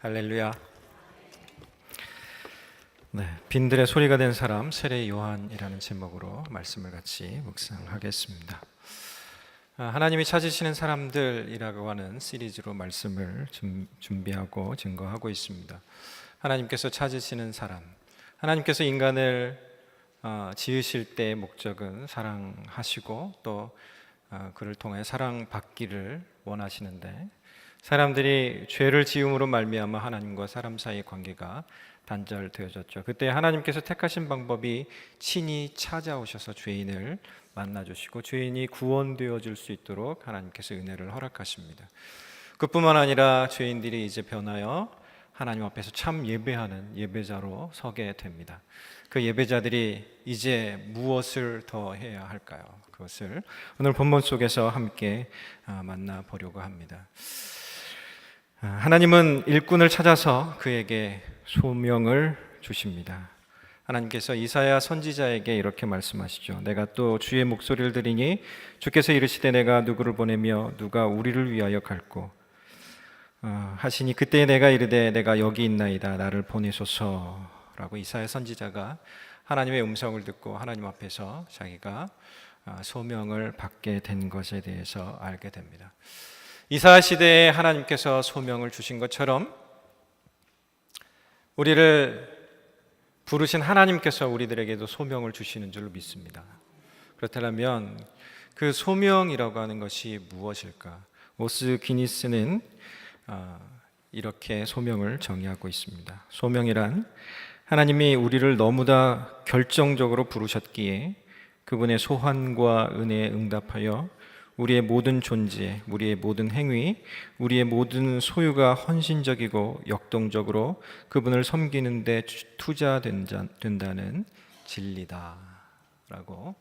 할렐루야. 네, 빈들의 소리가 된 사람 세례 요한이라는 제목으로 말씀을 같이 묵상하겠습니다. 하나님이 찾으시는 사람들이라고 하는 시리즈로 말씀을 준비하고 증거하고 있습니다. 하나님께서 찾으시는 사람, 하나님께서 인간을 지으실 때의 목적은 사랑하시고 또 그를 통해 사랑받기를 원하시는데, 사람들이 죄를 지음으로 말미암아 하나님과 사람 사이의 관계가 단절되어졌죠. 그때 하나님께서 택하신 방법이 친히 찾아오셔서 죄인을 만나주시고 죄인이 구원되어질 수 있도록 하나님께서 은혜를 허락하십니다. 그뿐만 아니라 죄인들이 이제 변하여 하나님 앞에서 참 예배하는 예배자로 서게 됩니다. 그 예배자들이 이제 무엇을 더 해야 할까요? 그것을 오늘 본문 속에서 함께 만나보려고 합니다. 하나님은 일꾼을 찾아서 그에게 소명을 주십니다. 하나님께서 이사야 선지자에게 이렇게 말씀하시죠. 내가 또 주의 목소리를 들으니 주께서 이르시되 내가 누구를 보내며 누가 우리를 위하여 갈꼬 하시니 그때 내가 이르되 내가 여기 있나이다 나를 보내소서라고 이사야 선지자가 하나님의 음성을 듣고 하나님 앞에서 자기가 소명을 받게 된 것에 대해서 알게 됩니다. 이사야 시대에 하나님께서 소명을 주신 것처럼 우리를 부르신 하나님께서 우리들에게도 소명을 주시는 줄로 믿습니다. 그렇다면 그 소명이라고 하는 것이 무엇일까? 오스 기니스는 이렇게 소명을 정의하고 있습니다. 소명이란 하나님이 우리를 너무나 결정적으로 부르셨기에 그분의 소환과 은혜에 응답하여 우리의 모든 존재, 우리의 모든 행위, 우리의 모든 소유가 헌신적이고 역동적으로 그분을 섬기는 데 투자된다는 진리다라고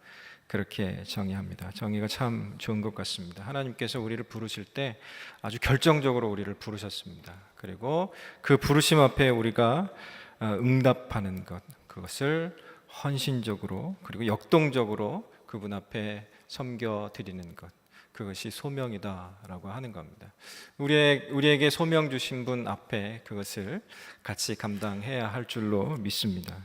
그렇게 정의합니다. 정의가 참 좋은 것 같습니다. 하나님께서 우리를 부르실 때 아주 결정적으로 우리를 부르셨습니다. 그리고 그 부르심 앞에 우리가 응답하는 것, 그것을 헌신적으로 그리고 역동적으로 그분 앞에 섬겨드리는 것, 그것이 소명이다라고 하는 겁니다. 우리에게 소명 주신 분 앞에 그것을 같이 감당해야 할 줄로 믿습니다.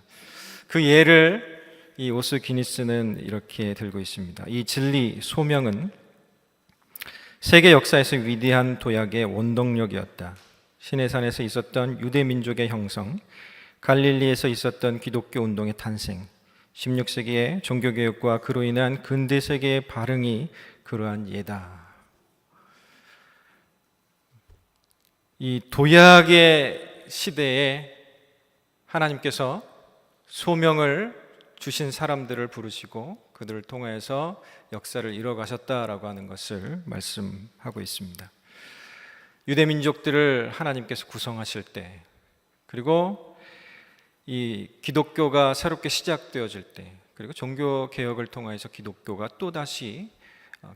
그 예를 이 오스 기니스는 이렇게 들고 있습니다. 이 진리, 소명은 세계 역사에서 위대한 도약의 원동력이었다. 시내산에서 있었던 유대 민족의 형성, 갈릴리에서 있었던 기독교 운동의 탄생, 16세기의 종교개혁과 그로 인한 근대 세계의 발흥이 그러한 예다. 이 도약의 시대에 하나님께서 소명을 주신 사람들을 부르시고 그들을 통해서 역사를 이뤄가셨다라고 하는 것을 말씀하고 있습니다. 유대 민족들을 하나님께서 구성하실 때, 그리고 이 기독교가 새롭게 시작되어질 때, 그리고 종교 개혁을 통해서 기독교가 또다시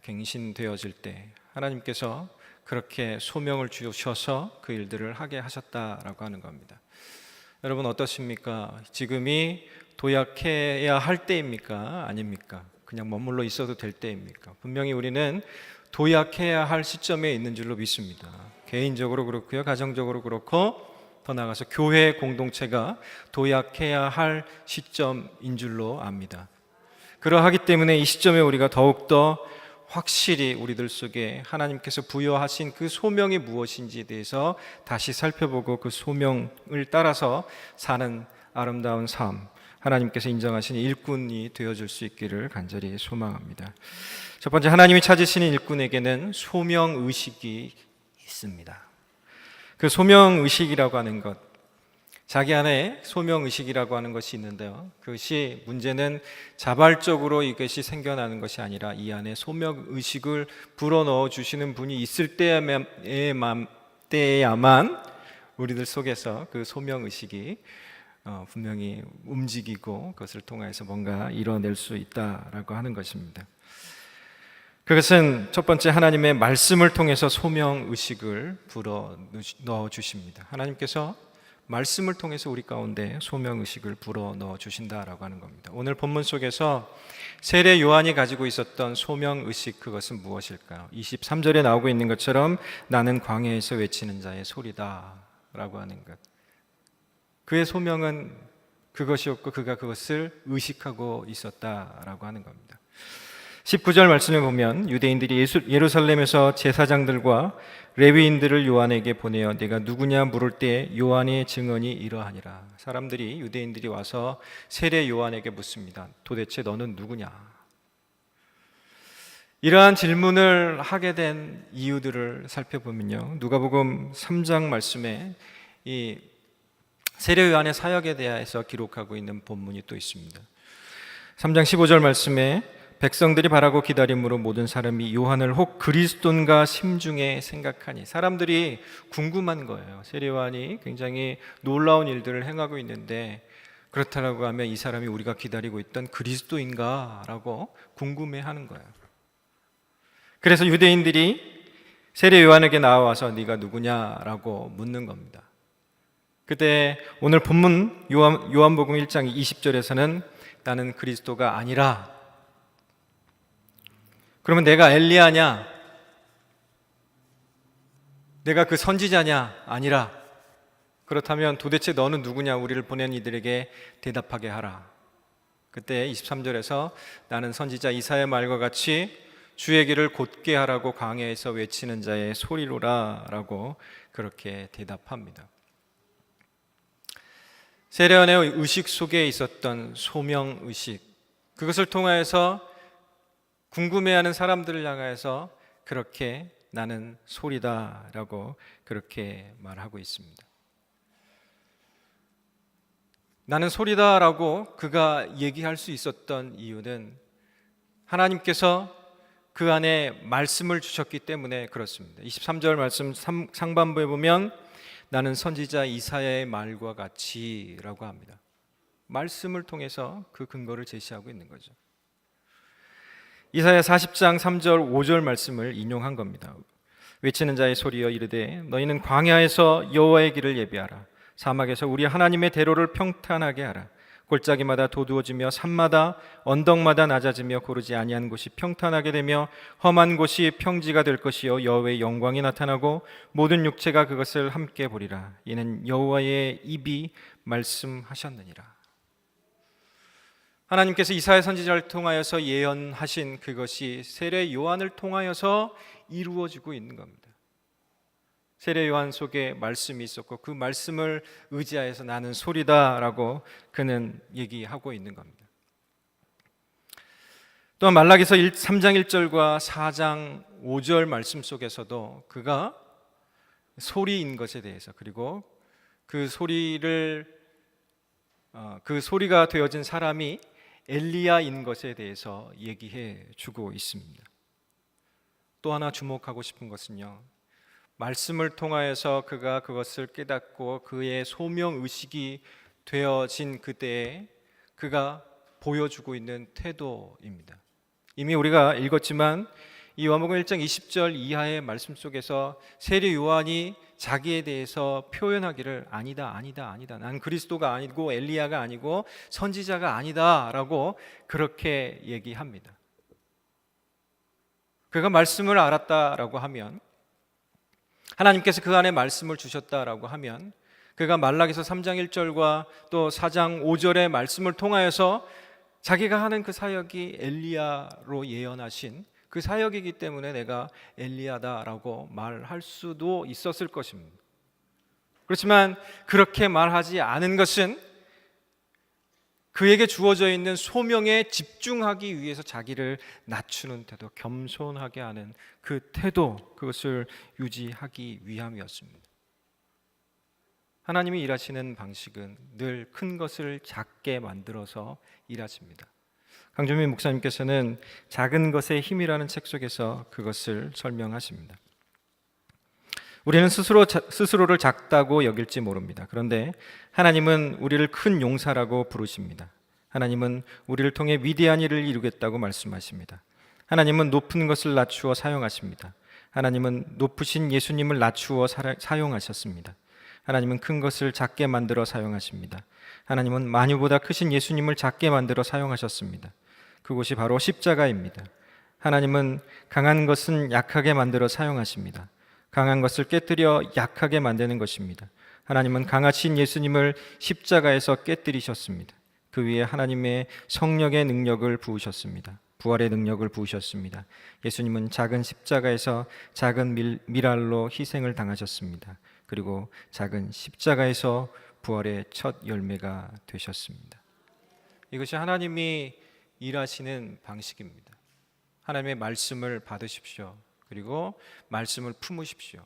갱신되어질 때 하나님께서 그렇게 소명을 주셔서 그 일들을 하게 하셨다라고 하는 겁니다. 여러분 어떻습니까? 지금이 도약해야 할 때입니까? 아닙니까? 그냥 머물러 있어도 될 때입니까? 분명히 우리는 도약해야 할 시점에 있는 줄로 믿습니다. 개인적으로 그렇고요, 가정적으로 그렇고, 더 나아가서 교회 공동체가 도약해야 할 시점인 줄로 압니다. 그러하기 때문에 이 시점에 우리가 더욱더 확실히 우리들 속에 하나님께서 부여하신 그 소명이 무엇인지에 대해서 다시 살펴보고 그 소명을 따라서 사는 아름다운 삶, 하나님께서 인정하신 일꾼이 되어줄 수 있기를 간절히 소망합니다. 첫 번째, 하나님이 찾으시는 일꾼에게는 소명의식이 있습니다. 그 소명의식이라고 하는 것, 자기 안에 소명의식이라고 하는 것이 있는데요, 그것이 문제는 자발적으로 이것이 생겨나는 것이 아니라 이 안에 소명의식을 불어넣어 주시는 분이 있을 때야만 우리들 속에서 그 소명의식이 분명히 움직이고 그것을 통해서 뭔가 이뤄낼 수 있다라고 하는 것입니다. 그것은 첫 번째, 하나님의 말씀을 통해서 소명의식을 불어넣어 주십니다. 하나님께서 말씀을 통해서 우리 가운데 소명의식을 불어넣어 주신다라고 하는 겁니다. 오늘 본문 속에서 세례 요한이 가지고 있었던 소명의식, 그것은 무엇일까요? 23절에 나오고 있는 것처럼 나는 광야에서 외치는 자의 소리다 라고 하는 것. 그의 소명은 그것이었고 그가 그것을 의식하고 있었다라고 하는 겁니다. 19절 말씀을 보면 유대인들이 예루살렘에서 제사장들과 레위인들을 요한에게 보내어 네가 누구냐 물을 때 요한의 증언이 이러하니라. 사람들이 유대인들이 와서 세례 요한에게 묻습니다. 도대체 너는 누구냐? 이러한 질문을 하게 된 이유들을 살펴보면요, 누가복음 3장 말씀에 이 세례 요한의 사역에 대해서 기록하고 있는 본문이 또 있습니다. 3장 15절 말씀에 백성들이 바라고 기다림으로 모든 사람이 요한을 혹 그리스도인가 심중에 생각하니, 사람들이 궁금한 거예요. 세례 요한이 굉장히 놀라운 일들을 행하고 있는데 그렇다라고 하면 이 사람이 우리가 기다리고 있던 그리스도인가 라고 궁금해하는 거예요. 그래서 유대인들이 세례 요한에게 나와서 네가 누구냐라고 묻는 겁니다. 그때 오늘 본문 요한복음 1장 20절에서는 나는 그리스도가 아니라, 그러면 내가 엘리야냐? 내가 그 선지자냐? 아니라. 그렇다면 도대체 너는 누구냐? 우리를 보낸 이들에게 대답하게 하라. 그때 23절에서 나는 선지자 이사야의 말과 같이 주의 길을 곧게 하라고 광야에서 외치는 자의 소리로라 라고 그렇게 대답합니다. 세례요한의 의식 속에 있었던 소명의식, 그것을 통하여서 궁금해하는 사람들을 향해서 그렇게 나는 소리다라고 그렇게 말하고 있습니다. 나는 소리다라고 그가 얘기할 수 있었던 이유는 하나님께서 그 안에 말씀을 주셨기 때문에 그렇습니다. 23절 말씀 상반부에 보면 나는 선지자 이사야의 말과 같이라고 합니다. 말씀을 통해서 그 근거를 제시하고 있는 거죠. 이사야 40장 3절 5절 말씀을 인용한 겁니다. 외치는 자의 소리여 이르되 너희는 광야에서 여호와의 길을 예비하라. 사막에서 우리 하나님의 대로를 평탄하게 하라. 골짜기마다 도두어지며 산마다 언덕마다 낮아지며 고르지 아니한 곳이 평탄하게 되며 험한 곳이 평지가 될 것이요 여호와의 영광이 나타나고 모든 육체가 그것을 함께 보리라. 이는 여호와의 입이 말씀하셨느니라. 하나님께서 이사야 선지자를 통하여서 예언하신 그것이 세례 요한을 통하여서 이루어지고 있는 겁니다. 세례 요한 속에 말씀이 있었고 그 말씀을 의지하여서 나는 소리다라고 그는 얘기하고 있는 겁니다. 또한 말라기서 3장 1절과 4장 5절 말씀 속에서도 그가 소리인 것에 대해서, 그리고 그 소리가 되어진 사람이 엘리야인 것에 대해서 얘기해 주고 있습니다. 또 하나 주목하고 싶은 것은요, 말씀을 통하여서 그가 그것을 깨닫고 그의 소명의식이 되어진 그때에 그가 보여주고 있는 태도입니다. 이미 우리가 읽었지만 이 요한복음 1장 20절 이하의 말씀 속에서 세례 요한이 자기에 대해서 표현하기를 아니다. 난 그리스도가 아니고 엘리야가 아니고 선지자가 아니다 라고 그렇게 얘기합니다. 그가 말씀을 알았다라고 하면, 하나님께서 그 안에 말씀을 주셨다라고 하면, 그가 말라기서 3장 1절과 또 4장 5절의 말씀을 통하여서 자기가 하는 그 사역이 엘리야로 예언하신 그 사역이기 때문에 내가 엘리야다라고 말할 수도 있었을 것입니다. 그렇지만 그렇게 말하지 않은 것은 그에게 주어져 있는 소명에 집중하기 위해서 자기를 낮추는 태도, 겸손하게 하는 그 태도, 그것을 유지하기 위함이었습니다. 하나님이 일하시는 방식은 늘 큰 것을 작게 만들어서 일하십니다. 강준민 목사님께서는 작은 것의 힘이라는 책 속에서 그것을 설명하십니다. 우리는 스스로를 작다고 여길지 모릅니다. 그런데 하나님은 우리를 큰 용사라고 부르십니다. 하나님은 우리를 통해 위대한 일을 이루겠다고 말씀하십니다. 하나님은 높은 것을 낮추어 사용하십니다. 하나님은 높으신 예수님을 낮추어 사용하셨습니다. 하나님은 큰 것을 작게 만들어 사용하십니다. 하나님은 만유보다 크신 예수님을 작게 만들어 사용하셨습니다. 그곳이 바로 십자가입니다. 하나님은 강한 것은 약하게 만들어 사용하십니다. 강한 것을 깨뜨려 약하게 만드는 것입니다. 하나님은 강하신 예수님을 십자가에서 깨뜨리셨습니다. 그 위에 하나님의 성령의 능력을 부으셨습니다. 부활의 능력을 부으셨습니다. 예수님은 작은 십자가에서 작은 밀알로 희생을 당하셨습니다. 그리고 작은 십자가에서 부활의 첫 열매가 되셨습니다. 이것이 하나님이 일하시는 방식입니다. 하나님의 말씀을 받으십시오. 그리고 말씀을 품으십시오.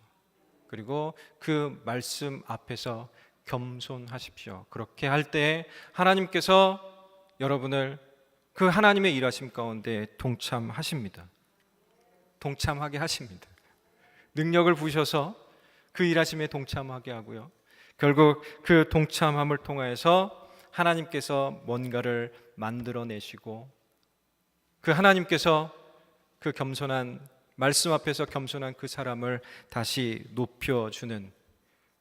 그리고 그 말씀 앞에서 겸손하십시오. 그렇게 할 때 하나님께서 여러분을 그 하나님의 일하심 가운데 동참하십니다. 동참하게 하십니다. 능력을 부으셔서 그 일하심에 동참하게 하고요. 결국 그 동참함을 통하여서 하나님께서 뭔가를 만들어내시고 그 하나님께서 그 겸손한 말씀 앞에서 겸손한 그 사람을 다시 높여주는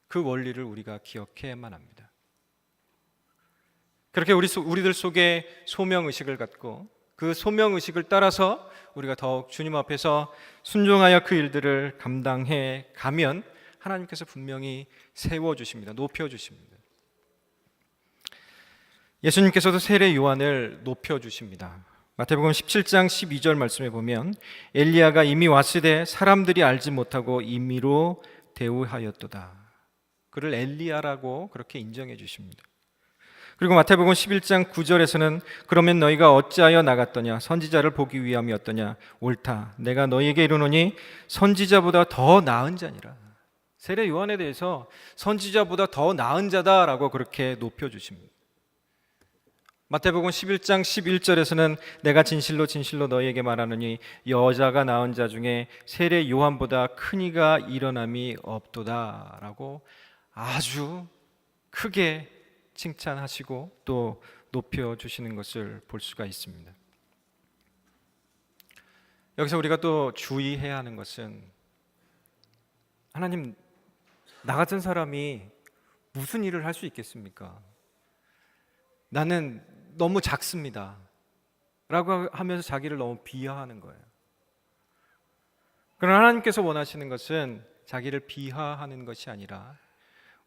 그 원리를 우리가 기억해야만 합니다. 그렇게 우리들 속에 소명의식을 갖고 그 소명의식을 따라서 우리가 더욱 주님 앞에서 순종하여 그 일들을 감당해 가면 하나님께서 분명히 세워주십니다. 높여주십니다. 예수님께서도 세례 요한을 높여주십니다. 마태복음 17장 12절 말씀에 보면 엘리야가 이미 왔으되 사람들이 알지 못하고 임의로 대우하였도다. 그를 엘리야라고 그렇게 인정해 주십니다. 그리고 마태복음 11장 9절에서는 그러면 너희가 어찌하여 나갔더냐 선지자를 보기 위함이었더냐 옳다 내가 너희에게 이르노니 선지자보다 더 나은 자니라. 세례 요한에 대해서 선지자보다 더 나은 자다라고 그렇게 높여주십니다. 마태복음 11장 11절에서는 내가 진실로 진실로 너희에게 말하노니 여자가 낳은 자 중에 세례 요한보다 큰 이가 일어남이 없도다 라고 아주 크게 칭찬하시고 또 높여주시는 것을 볼 수가 있습니다. 여기서 우리가 또 주의해야 하는 것은 하나님, 나 같은 사람이 무슨 일을 할 수 있겠습니까? 나는 너무 작습니다 라고 하면서 자기를 너무 비하하는 거예요. 그러나 하나님께서 원하시는 것은 자기를 비하하는 것이 아니라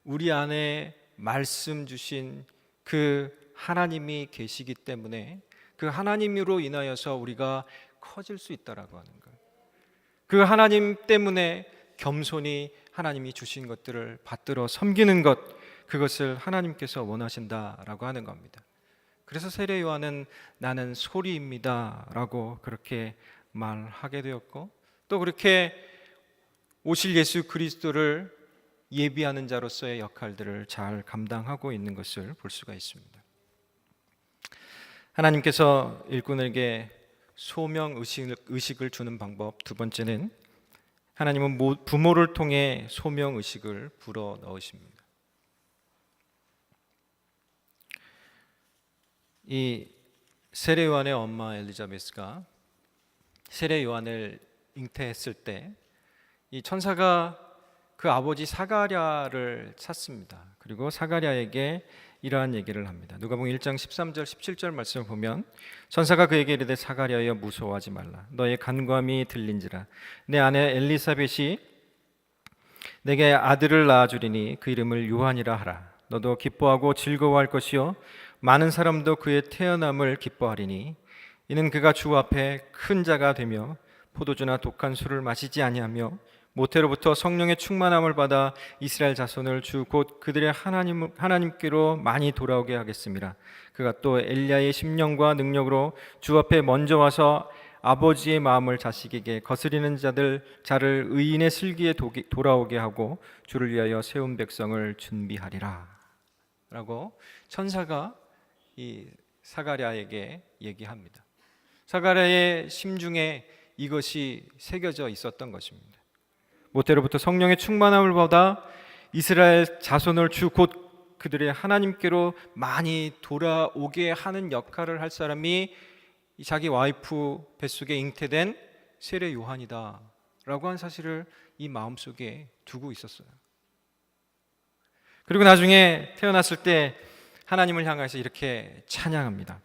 우리 안에 말씀 주신 그 하나님이 계시기 때문에 그 하나님으로 인하여서 우리가 커질 수 있다라고 하는 거예요. 그 하나님 때문에 겸손히 하나님이 주신 것들을 받들어 섬기는 것, 그것을 하나님께서 원하신다라고 하는 겁니다. 그래서 세례 요한은 나는 소리입니다 라고 그렇게 말하게 되었고 또 그렇게 오실 예수 그리스도를 예비하는 자로서의 역할들을 잘 감당하고 있는 것을 볼 수가 있습니다. 하나님께서 일꾼에게 소명의식을 주는 방법 두 번째는 하나님은 부모를 통해 소명의식을 불어넣으십니다. 이 세례 요한의 엄마 엘리자베스가 세례 요한을 잉태했을 때 이 천사가 그 아버지 사가랴를 찾습니다. 그리고 사가랴에게 이러한 얘기를 합니다. 누가복음 1장 13절 17절 말씀을 보면 천사가 그에게 이르되 사가랴여 무서워하지 말라 너의 간구함이 들린지라 내 아내 엘리사벳이 내게 아들을 낳아주리니 그 이름을 요한이라 하라 너도 기뻐하고 즐거워할 것이요 많은 사람도 그의 태어남을 기뻐하리니 이는 그가 주 앞에 큰 자가 되며 포도주나 독한 술을 마시지 아니하며 모태로부터 성령의 충만함을 받아 이스라엘 자손을 주 곧 그들의 하나님께로 많이 돌아오게 하겠습니다. 그가 또 엘리야의 심령과 능력으로 주 앞에 먼저 와서 아버지의 마음을 자식에게 거스리는 자를 의인의 슬기에 돌아오게 하고 주를 위하여 세운 백성을 준비하리라 라고 천사가 이 사가랴에게 얘기합니다. 사가랴의 심중에 이것이 새겨져 있었던 것입니다. 모태로부터 성령의 충만함을 받아 이스라엘 자손을 주 곧 그들의 하나님께로 많이 돌아오게 하는 역할을 할 사람이 자기 와이프 뱃속에 잉태된 세례 요한이다 라고 한 사실을 이 마음속에 두고 있었어요. 그리고 나중에 태어났을 때 하나님을 향해서 이렇게 찬양합니다.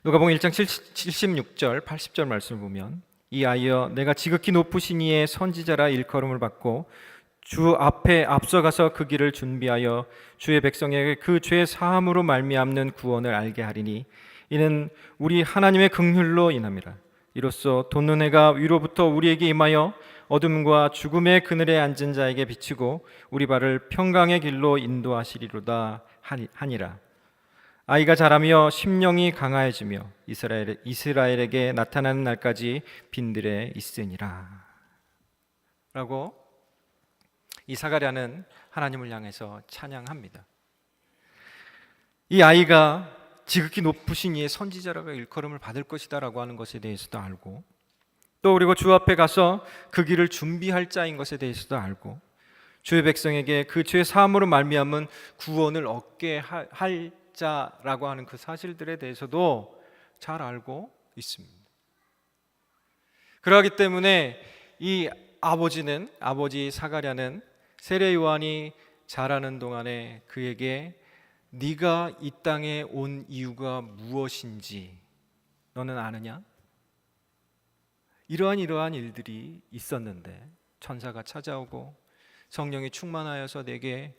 누가복음 1장 76절 80절 말씀을 보면 이 아이여 내가 지극히 높으신 이의 선지자라 일컬음을 받고 주 앞에 앞서가서 그 길을 준비하여 주의 백성에게 그 죄 사함으로 말미암는 구원을 알게 하리니 이는 우리 하나님의 긍휼로 인함이라. 이로써 돋는 해가 위로부터 우리에게 임하여 어둠과 죽음의 그늘에 앉은 자에게 비치고 우리 발을 평강의 길로 인도하시리로다 하니라. 아이가 자라며 심령이 강하여지며 이스라엘에게 나타나는 날까지 빈들에 있으니라. 라고 이 사가랴는 하나님을 향해서 찬양합니다. 이 아이가 지극히 높으신 이의 선지자라고 일컬음을 받을 것이다라고 하는 것에 대해서도 알고, 또 그리고 주 앞에 가서 그 길을 준비할 자인 것에 대해서도 알고, 주의 백성에게 그 죄 사함으로 말미암은 구원을 얻게 할 자라고 하는 그 사실들에 대해서도 잘 알고 있습니다. 그러기 때문에 이 아버지 사가랴는 세례 요한이 자라는 동안에 그에게 네가 이 땅에 온 이유가 무엇인지 너는 아느냐? 이러한 일들이 있었는데 천사가 찾아오고 성령이 충만하여서 내게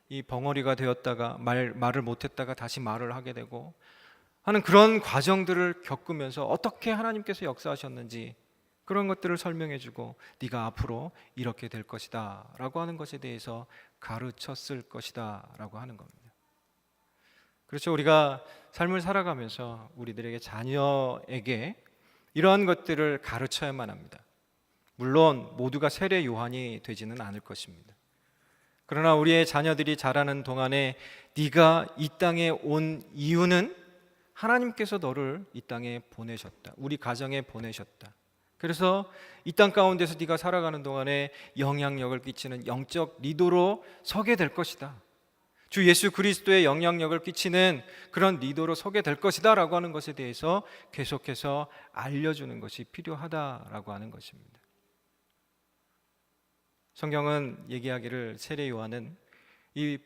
이 벙어리가 되었다가 말을 못했다가 다시 말을 하게 되고 하는 그런 과정들을 겪으면서 어떻게 하나님께서 역사하셨는지 그런 것들을 설명해주고 네가 앞으로 이렇게 될 것이다 라고 하는 것에 대해서 가르쳤을 것이다 라고 하는 겁니다. 그렇죠. 우리가 삶을 살아가면서 우리들에게 자녀에게 이러한 것들을 가르쳐야만 합니다. 물론 모두가 세례 요한이 되지는 않을 것입니다. 그러나 우리의 자녀들이 자라는 동안에 네가 이 땅에 온 이유는 하나님께서 너를 이 땅에 보내셨다. 우리 가정에 보내셨다. 그래서 이 땅 가운데서 네가 살아가는 동안에 영향력을 끼치는 영적 리더로 서게 될 것이다. 주 예수 그리스도의 영향력을 끼치는 그런 리더로 서게 될 것이다 라고 하는 것에 대해서 계속해서 알려주는 것이 필요하다라고 하는 것입니다. 성경은 얘기하기를 세례 요한은 이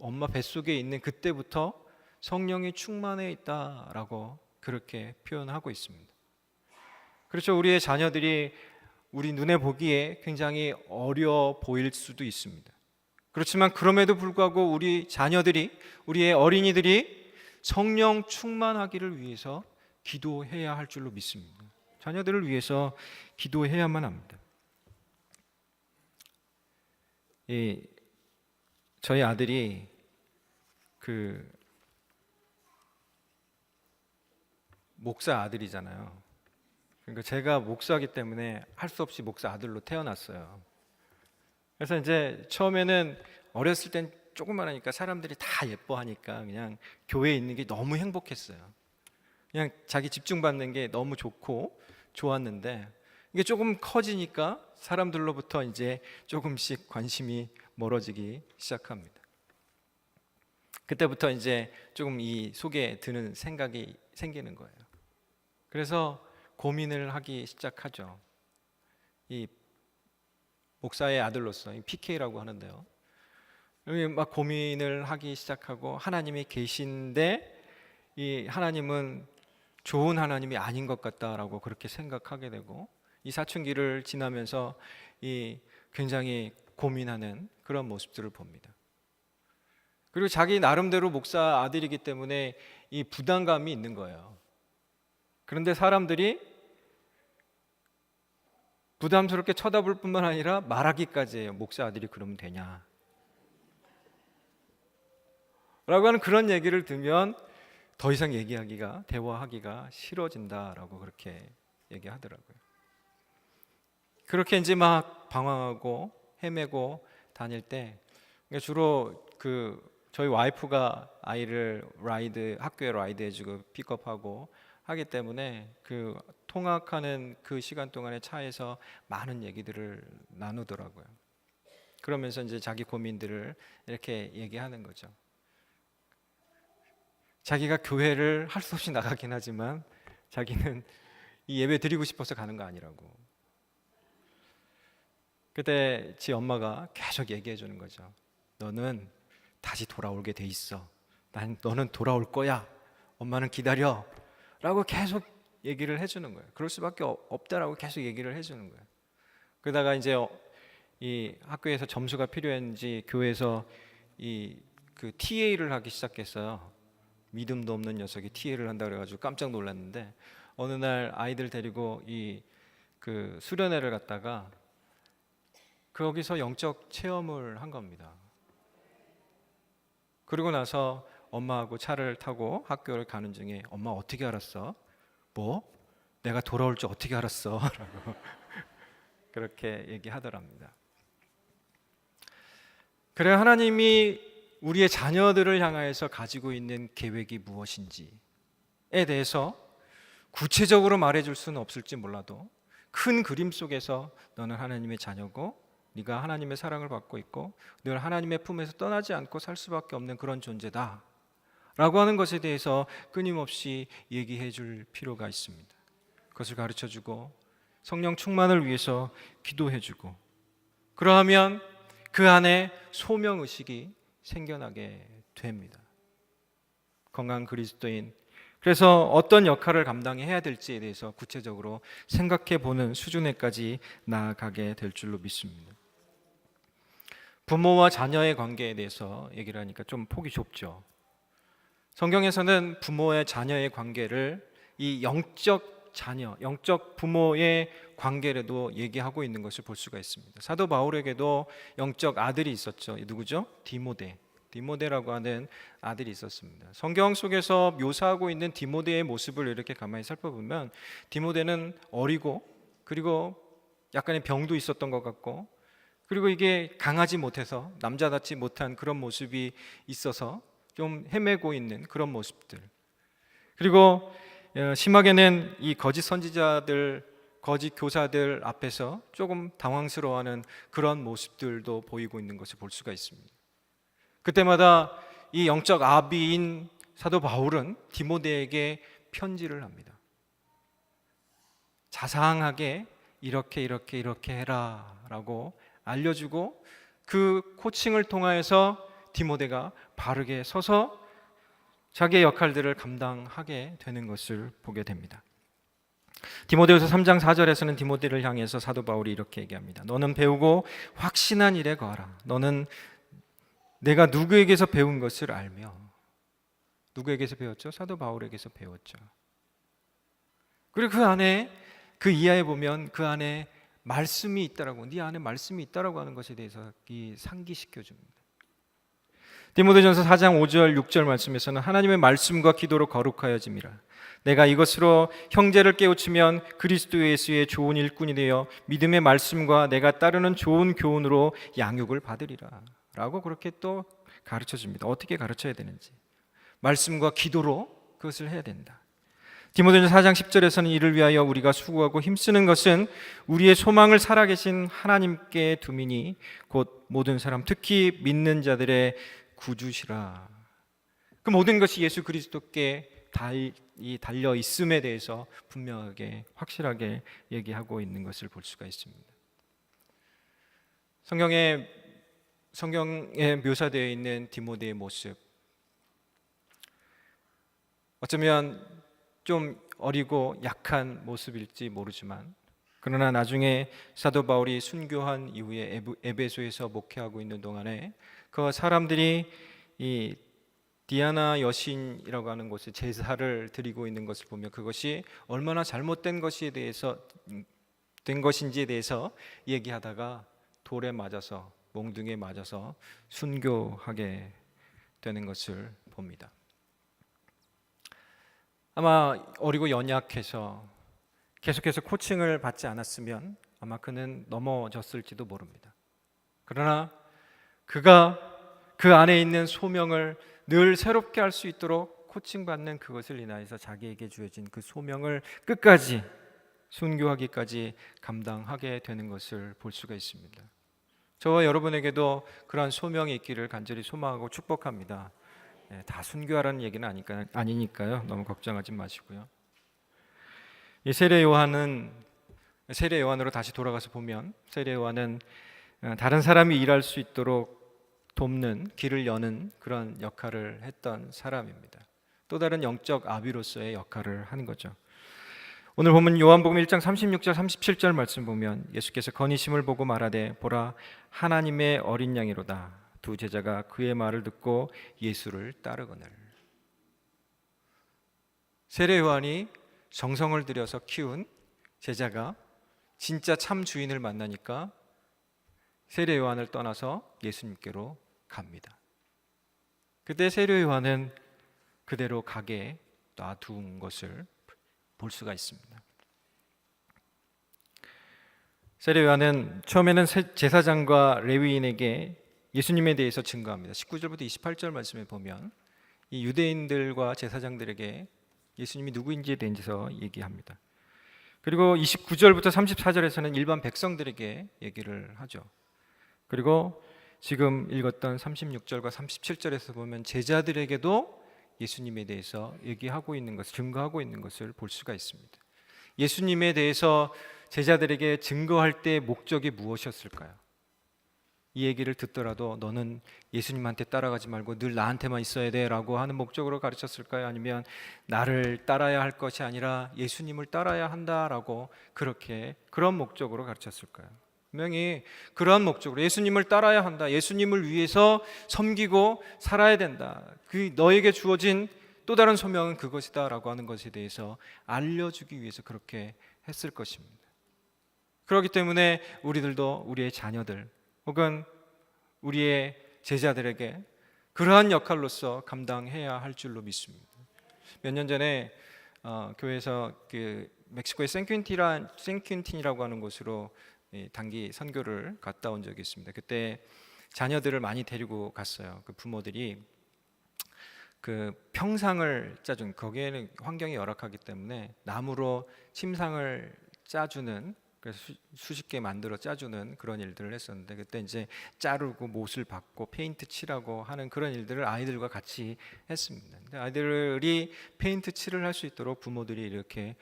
엄마 뱃속에 있는 그때부터 성령이 충만해 있다라고 그렇게 표현하고 있습니다. 그렇죠. 우리의 자녀들이 우리 눈에 보기에 굉장히 어려 보일 수도 있습니다. 그렇지만 그럼에도 불구하고 우리 자녀들이, 우리의 어린이들이 성령 충만하기를 위해서 기도해야 할 줄로 믿습니다. 자녀들을 위해서 기도해야만 합니다. 저희 아들이 목사 아들이잖아요. 그러니까 제가 목사이기 때문에 할 수 없이 목사 아들로 태어났어요. 그래서 이제 처음에는 어렸을 땐 조그만하니까 사람들이 다 예뻐하니까 그냥 교회에 있는 게 너무 행복했어요. 그냥 자기 집중받는 게 너무 좋고 좋았는데 이게 조금 커지니까 사람들로부터 이제 조금씩 관심이 멀어지기 시작합니다. 그때부터 이제 조금 이 속에 드는 생각이 생기는 거예요. 그래서 고민을 하기 시작하죠. 이 목사의 아들로서 PK라고 하는데요. 막 고민을 하기 시작하고 하나님이 계신데 이 하나님은 좋은 하나님이 아닌 것 같다라고 그렇게 생각하게 되고 이 사춘기를 지나면서 이 굉장히 고민하는 그런 모습들을 봅니다. 그리고 자기 나름대로 목사 아들이기 때문에 이 부담감이 있는 거예요. 그런데 사람들이 부담스럽게 쳐다볼 뿐만 아니라 말하기까지 해요. 목사 아들이 그러면 되냐? 라고 하는 그런 얘기를 들으면 더 이상 대화하기가 싫어진다라고 그렇게 얘기하더라고요. 그렇게 이제 막 방황하고 헤매고 다닐 때 주로 저희 와이프가 아이를 학교에 라이드 해주고 픽업하고 하기 때문에 통학하는 그 시간 동안에 차에서 많은 얘기들을 나누더라고요. 그러면서 이제 자기 고민들을 이렇게 얘기하는 거죠. 자기가 교회를 할 수 없이 나가긴 하지만 자기는 이 예배 드리고 싶어서 가는 거 아니라고. 그때 지 엄마가 계속 얘기해 주는 거죠. 너는 다시 돌아오게 돼 있어. 너는 돌아올 거야. 엄마는 기다려. 라고 계속 얘기를 해주는 거예요. 그럴 수밖에 없다라고 계속 얘기를 해주는 거예요. 그러다가 이제 이 학교에서 점수가 필요했는지 교회에서 그 TA를 하기 시작했어요. 믿음도 없는 녀석이 TA를 한다 그래가지고 깜짝 놀랐는데, 어느 날 아이들 데리고 그 수련회를 갔다가 거기서 영적 체험을 한 겁니다. 그리고 나서 엄마하고 차를 타고 학교를 가는 중에, 엄마 어떻게 알았어? 뭐? 내가 돌아올 줄 어떻게 알았어? 라고 그렇게 얘기하더랍니다. 그래, 하나님이 우리의 자녀들을 향하여서 가지고 있는 계획이 무엇인지에 대해서 구체적으로 말해줄 수는 없을지 몰라도 큰 그림 속에서 너는 하나님의 자녀고 네가 하나님의 사랑을 받고 있고 늘 하나님의 품에서 떠나지 않고 살 수밖에 없는 그런 존재다 라고 하는 것에 대해서 끊임없이 얘기해 줄 필요가 있습니다. 그것을 가르쳐주고 성령 충만을 위해서 기도해주고, 그러하면 그 안에 소명의식이 생겨나게 됩니다. 건강한 그리스도인, 그래서 어떤 역할을 감당해야 될지에 대해서 구체적으로 생각해 보는 수준에까지 나아가게 될 줄로 믿습니다. 부모와 자녀의 관계에 대해서 얘기를 하니까 좀 폭이 좁죠. 성경에서는 부모의 자녀의 관계를 이 영적 자녀, 영적 부모의 관계로도 얘기하고 있는 것을 볼 수가 있습니다. 사도 바울에게도 영적 아들이 있었죠. 누구죠? 디모데라고 하는 아들이 있었습니다. 성경 속에서 묘사하고 있는 디모데의 모습을 이렇게 가만히 살펴보면 디모데는 어리고, 그리고 약간의 병도 있었던 것 같고, 그리고 이게 강하지 못해서 남자답지 못한 그런 모습이 있어서 좀 헤매고 있는 그런 모습들, 그리고 심하게는 이 거짓 선지자들, 거짓 교사들 앞에서 조금 당황스러워하는 그런 모습들도 보이고 있는 것을 볼 수가 있습니다. 그때마다 이 영적 아비인 사도 바울은 디모데에게 편지를 합니다. 자상하게 이렇게 해라 라고 알려주고, 그 코칭을 통하여서 디모데가 바르게 서서 자기의 역할들을 감당하게 되는 것을 보게 됩니다. 디모데후서 3장 4절에서는 디모데를 향해서 사도 바울이 이렇게 얘기합니다. 너는 배우고 확신한 일에 거하라. 너는 내가 누구에게서 배운 것을 알며. 누구에게서 배웠죠? 사도 바울에게서 배웠죠. 그리고 그 안에, 그 이하에 보면 그 안에 말씀이 있다라고, 네 안에 말씀이 있다라고 하는 것에 대해서 상기시켜 줍니다. 디모데전서 4장 5절 6절 말씀에서는 하나님의 말씀과 기도로 거룩하여짐이라. 내가 이것으로 형제를 깨우치면 그리스도 예수의 좋은 일꾼이 되어 믿음의 말씀과 내가 따르는 좋은 교훈으로 양육을 받으리라 라고 그렇게 또 가르쳐 줍니다. 어떻게 가르쳐야 되는지, 말씀과 기도로 그것을 해야 된다. 디모데전서 4장 10절에서는 이를 위하여 우리가 수고하고 힘쓰는 것은 우리의 소망을 살아계신 하나님께 두미니 곧 모든 사람, 특히 믿는 자들의 구주시라. 그 모든 것이 예수 그리스도께 달려 있음에 대해서 분명하게, 확실하게 얘기하고 있는 것을 볼 수가 있습니다. 성경에 묘사되어 있는 디모데의 모습, 어쩌면 좀 어리고 약한 모습일지 모르지만, 그러나 나중에 사도 바울이 순교한 이후에 에베소에서 목회하고 있는 동안에 그 사람들이 이 디아나 여신이라고 하는 곳에 제사를 드리고 있는 것을 보면 그것이 얼마나 잘못된 것에 대해서 된 것인지에 대해서 얘기하다가 돌에 맞아서, 몽둥이에 맞아서 순교하게 되는 것을 봅니다. 아마 어리고 연약해서 계속해서 코칭을 받지 않았으면 아마 그는 넘어졌을지도 모릅니다. 그러나 그가 그 안에 있는 소명을 늘 새롭게 할 수 있도록 코칭받는 그것을 인하여서 자기에게 주어진 그 소명을 끝까지, 순교하기까지 감당하게 되는 것을 볼 수가 있습니다. 저와 여러분에게도 그러한 소명이 있기를 간절히 소망하고 축복합니다. 다 순교하라는 얘기는 아니니까요. 너무 걱정하지 마시고요. 이 세례 요한으로 다시 돌아가서 보면, 세례 요한은 다른 사람이 일할 수 있도록 돕는, 길을 여는 그런 역할을 했던 사람입니다. 또 다른 영적 아비로서의 역할을 하는 거죠. 오늘 보면 요한복음 1장 36절 37절 말씀 보면 예수께서 건의심을 보고 말하되 보라 하나님의 어린 양이로다. 두 제자가 그의 말을 듣고 예수를 따르거늘. 세례 요한이 정성을 들여서 키운 제자가 진짜 참 주인을 만나니까 세례 요한을 떠나서 예수님께로 갑니다. 그때 세례 요한은 그대로 가게 놔둔 것을 볼 수가 있습니다. 세례 요한은 처음에는 제사장과 레위인에게 예수님에 대해서 증거합니다. 19절부터 28절 말씀에 보면 이 유대인들과 제사장들에게 예수님이 누구인지에 대해서 얘기합니다. 그리고 29절부터 34절에서는 일반 백성들에게 얘기를 하죠. 그리고 지금 읽었던 36절과 37절에서 보면 제자들에게도 예수님에 대해서 얘기하고 있는 것을, 증거하고 있는 것을 볼 수가 있습니다. 예수님에 대해서 제자들에게 증거할 때 목적이 무엇이었을까요? 이 얘기를 듣더라도 너는 예수님한테 따라가지 말고 늘 나한테만 있어야 돼 라고 하는 목적으로 가르쳤을까요? 아니면 나를 따라야 할 것이 아니라 예수님을 따라야 한다라고 그런 목적으로 가르쳤을까요? 분명히 그러한 목적으로 예수님을 따라야 한다, 예수님을 위해서 섬기고 살아야 된다, 그 너에게 주어진 또 다른 소명은 그것이다 라고 하는 것에 대해서 알려주기 위해서 그렇게 했을 것입니다. 그렇기 때문에 우리들도 우리의 자녀들 혹은 우리의 제자들에게 그러한 역할로서 감당해야 할 줄로 믿습니다. 몇 년 전에 교회에서 그 멕시코의 샌퀸틴이라고 하는 곳으로 단기 선교를 갔다 온 적이 있습니다. 그때 자녀들을 많이 데리고 갔어요. 그 부모들이 그 평상을 짜준, 거기에는 환경이 열악하기 때문에 나무로 침상을 짜주는, 그래서 수십 개 만들어 짜주는 그런 일들을 했었는데, 그때 이제 자르고 못을 박고 페인트 칠하고 하는 그런 일들을 아이들과 같이 했습니다. 근데 아이들이 페인트 칠을 할 수 있도록 부모들이 이렇게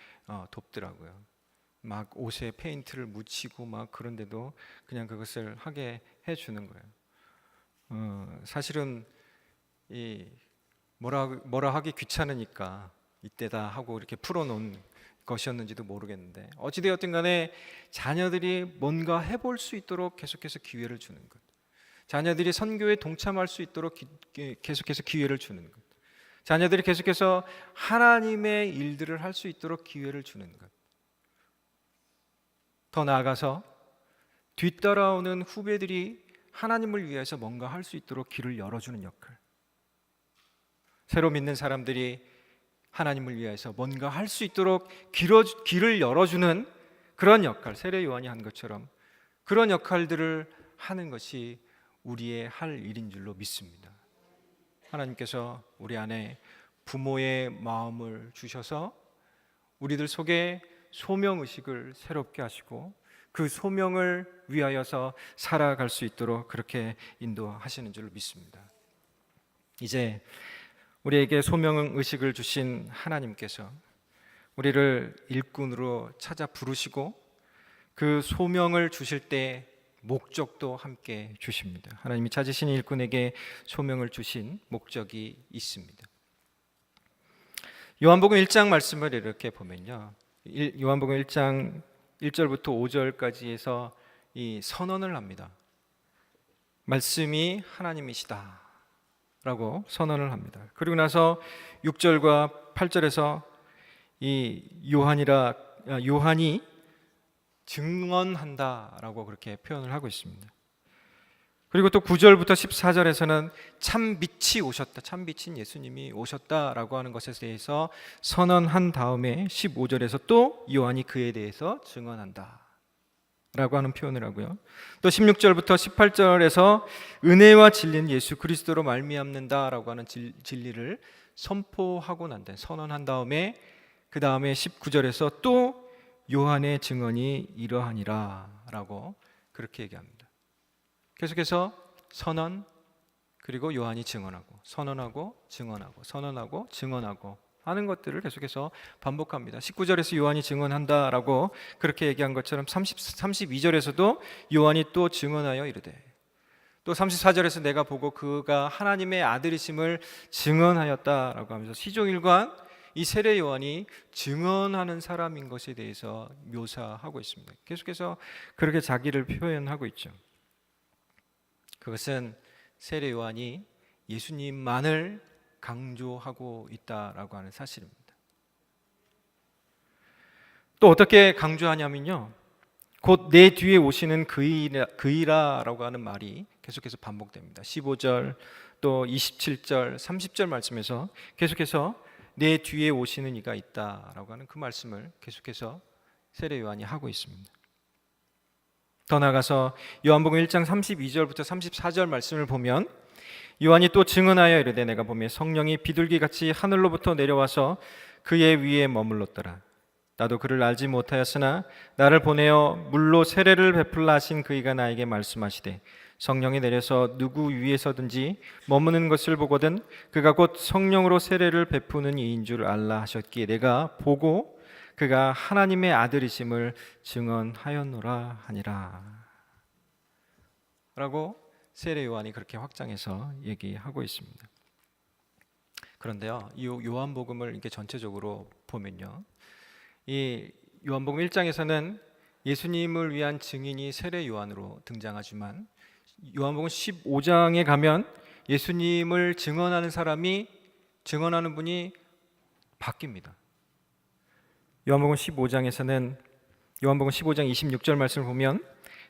돕더라고요. 막 옷에 페인트를 묻히고 막 그런데도 그냥 그것을 하게 해주는 거예요. 사실은 이 뭐라 하기 귀찮으니까 이때다 하고 이렇게 풀어놓은 것이었는지도 모르겠는데, 어찌되었든 간에 자녀들이 뭔가 해볼 수 있도록 계속해서 기회를 주는 것, 자녀들이 선교에 동참할 수 있도록 계속해서 기회를 주는 것, 자녀들이 계속해서 하나님의 일들을 할 수 있도록 기회를 주는 것, 더 나아가서 뒤따라오는 후배들이 하나님을 위해서 뭔가 할 수 있도록 길을 열어주는 역할, 새로 믿는 사람들이 하나님을 위해서 뭔가 할 수 있도록 길을 열어주는 그런 역할, 세례 요한이 한 것처럼 그런 역할들을 하는 것이 우리의 할 일인 줄로 믿습니다. 하나님께서 우리 안에 부모의 마음을 주셔서 우리들 속에 소명의식을 새롭게 하시고 그 소명을 위하여서 살아갈 수 있도록 그렇게 인도하시는 줄로 믿습니다. 이제 우리에게 소명의식을 주신 하나님께서 우리를 일꾼으로 찾아 부르시고 그 소명을 주실 때 목적도 함께 주십니다. 하나님이 찾으신 일꾼에게 소명을 주신 목적이 있습니다. 요한복음 1장 말씀을 이렇게 보면요, 요한복음 1장 1절부터 5절까지 해서 이 선언을 합니다. 말씀이 하나님이시다 라고 선언을 합니다. 그리고 나서 6절과 8절에서 이 요한이 증언한다 라고 그렇게 표현을 하고 있습니다. 그리고 또 9절부터 14절에서는 참 빛이 오셨다, 참 빛인 예수님이 오셨다라고 하는 것에 대해서 선언한 다음에 15절에서 또 요한이 그에 대해서 증언한다 라고 하는 표현을 하고요. 또 16절부터 18절에서 은혜와 진리는 예수 그리스도로 말미암는다라고 하는 진리를 선포하고 난 다음에 선언한 다음에 그 다음에 19절에서 또 요한의 증언이 이러하니라 라고 그렇게 얘기합니다. 계속해서 선언, 그리고 요한이 증언하고 선언하고 증언하고 선언하고 증언하고 하는 것들을 계속해서 반복합니다. 19절에서 요한이 증언한다라고 그렇게 얘기한 것처럼 32절에서도 요한이 또 증언하여 이르되, 또 34절에서 내가 보고 그가 하나님의 아들이심을 증언하였다라고 하면서 시종일관 이 세례 요한이 증언하는 사람인 것에 대해서 묘사하고 있습니다. 계속해서 그렇게 자기를 표현하고 있죠. 그것은 세례 요한이 예수님만을 강조하고 있다라고 하는 사실입니다. 또 어떻게 강조하냐면요, 곧 내 뒤에 오시는 그이라라고 하는 말이 계속해서 반복됩니다. 15절 또 27절 30절 말씀에서 계속해서 내 뒤에 오시는 이가 있다라고 하는 그 말씀을 계속해서 세례 요한이 하고 있습니다. 더 나아가서 요한복음 1장 32절부터 34절 말씀을 보면 요한이 또 증언하여 이르되 내가 보매 성령이 비둘기같이 하늘로부터 내려와서 그의 위에 머물렀더라. 나도 그를 알지 못하였으나 나를 보내어 물로 세례를 베풀라 하신 그이가 나에게 말씀하시되 성령이 내려서 누구 위에서든지 머무는 것을 보거든 그가 곧 성령으로 세례를 베푸는 이인 줄 알라 하셨기에 내가 보고 그가 하나님의 아들이심을 증언하였노라 하니라 라고 세례 요한이 그렇게 확장해서 얘기하고 있습니다. 그런데요, 이 요한복음을 이렇게 전체적으로 보면요, 이 요한복음 1장에서는 예수님을 위한 증인이 세례 요한으로 등장하지만 요한복음 15장에 가면 예수님을 증언하는 분이 바뀝니다. 요한복음 15장에서는 요한복음 15장 26절 말씀을 보면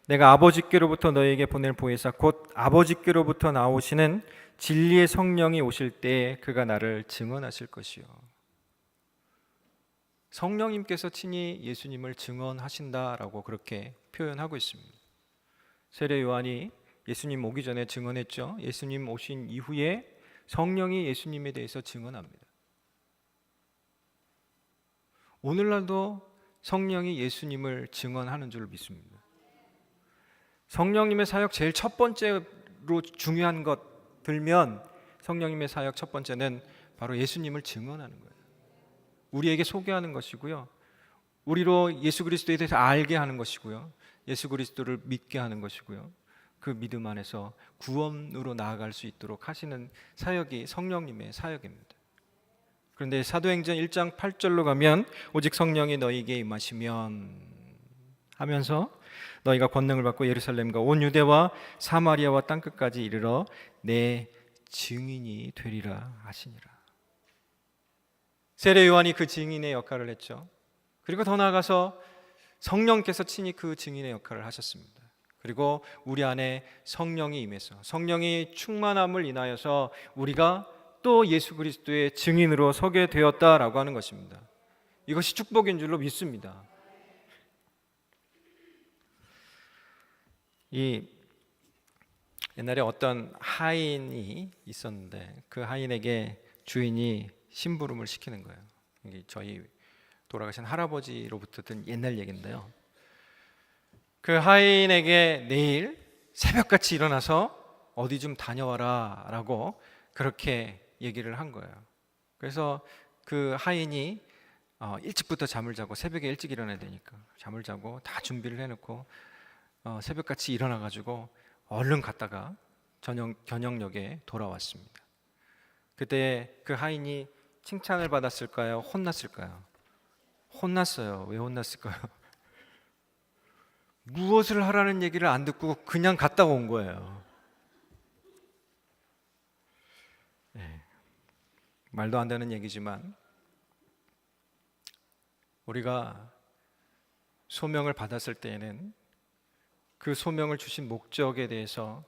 내가 아버지께로부터 너에게 보낼 보혜사 곧 아버지께로부터 나오시는 진리의 성령이 오실 때에 그가 나를 증언하실 것이요. 성령님께서 친히 예수님을 증언하신다라고 그렇게 표현하고 있습니다. 세례 요한이 예수님 오기 전에 증언했죠. 예수님 오신 이후에 성령이 예수님에 대해서 증언합니다. 오늘날도 성령이 예수님을 증언하는 줄 믿습니다. 성령님의 사역 제일 첫 번째로 중요한 것 들면 성령님의 사역 첫 번째는 바로 예수님을 증언하는 거예요. 우리에게 소개하는 것이고요, 우리로 예수 그리스도에 대해서 알게 하는 것이고요, 예수 그리스도를 믿게 하는 것이고요, 그 믿음 안에서 구원으로 나아갈 수 있도록 하시는 사역이 성령님의 사역입니다. 그런데 사도행전 1장 8절로 가면 오직 성령이 너희에게 임하시면 하면서 너희가 권능을 받고 예루살렘과 온 유대와 사마리아와 땅끝까지 이르러 내 증인이 되리라 하시니라. 세례 요한이 그 증인의 역할을 했죠. 그리고 더 나아가서 성령께서 친히 그 증인의 역할을 하셨습니다. 그리고 우리 안에 성령이 임해서 성령이 충만함을 인하여서 우리가 또 예수 그리스도의 증인으로 서게 되었다라고 하는 것입니다. 이것이 축복인 줄로 믿습니다. 이 옛날에 어떤 하인이 있었는데 그 하인에게 주인이 심부름을 시키는 거예요. 이게 저희 돌아가신 할아버지로부터 든 옛날 얘기인데요, 그 하인에게 내일 새벽같이 일어나서 어디 좀 다녀와라 라고 그렇게 얘기를 한 거예요. 그래서 그 하인이 일찍부터 잠을 자고 새벽에 일찍 일어나야 되니까 잠을 자고 다 준비를 해놓고 새벽같이 일어나가지고 얼른 갔다가 저녁역에 돌아왔습니다. 그때 그 하인이 칭찬을 받았을까요? 혼났을까요? 혼났어요. 왜 혼났을까요? 무엇을 하라는 얘기를 안 듣고 그냥 갔다 온 거예요. 네. 말도 안 되는 얘기지만 우리가 소명을 받았을 때에는 그 소명을 주신 목적에 대해서